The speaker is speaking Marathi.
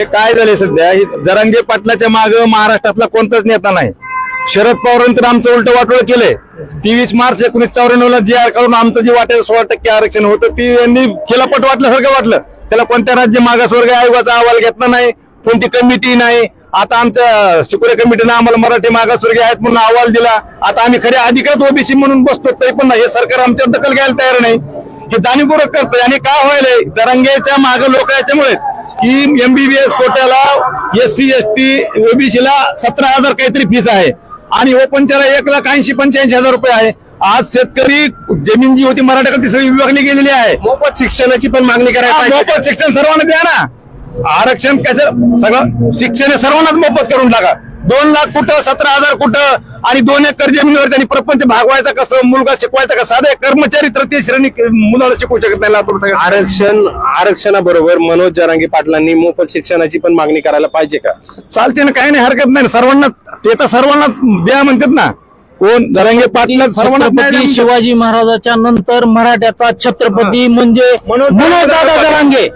काय झाले सध्या जरांगे पाटलाच्या मागे महाराष्ट्रातला कोणताच नेता नाही। शरद पवारांनी तर आमचं उलट वाटोळ केलंय। 23 मार्च 1994 ला जी आर काढून आमचं जे वाटेल 16% आरक्षण होतं ती यांनी खिलापट वाटल्यासारखं वाटलं। त्याला कोणत्या राज्य मागासवर्ग आयोगाचा अहवाल घेतला नाही, कोणती कमिटी नाही। आता आमच्या शिकुरे कमिटीने आम्हाला मराठी मागासवर्गीय आहेत म्हणून अहवाल दिला। आता आम्ही खरे अधिकृत ओबीसी म्हणून बसतो तरी पण हे सरकार आमच्यावर दखल घ्यायला तयार नाही। हे जाणीवपूर्वक करतोय आणि काय व्हायलंय जरांगेच्या मागे लोक याच्यामुळे की एमबीबीएस कोट्याला एससी एसटी ओबीसीला 17,000 काहीतरी फीस आहे आणि ओपनच्याला 1,80,85,000 रुपये आहे। आज शेतकरी जमीन जी होती मराठ्याकडे सगळी विभागली गेलेली आहे। मोफत शिक्षणाची पण मागणी करायला मोफत शिक्षण सर्वांना द्या ना। आरक्षण कसं सगळं शिक्षण सर्वांनाच मोफत करून टाका। 2 लाख कुठं 17,000 कुठं आणि 2 एकर जमिनीवर त्यांनी प्रपंच भागवायचा कसं, मुलगा शिकवायचा कसं। साधे कर्मचारी तृतीय श्रेणी मुलाला शिकवू शकत नाही। आरक्षणाबरोबर मनोज जरांगे पाटलांनी मोफत शिक्षणाची पण मागणी करायला पाहिजे का? चालते ना, काही नाही हरकत नाही। सर्वांना ते तर सर्वांना द्या म्हणतात ना। कोण जरांगे पाटील सर्वांना शिवाजी महाराजांच्या नंतर मराठ्याचा छत्रपती म्हणजे मनोज दादा जरांगे।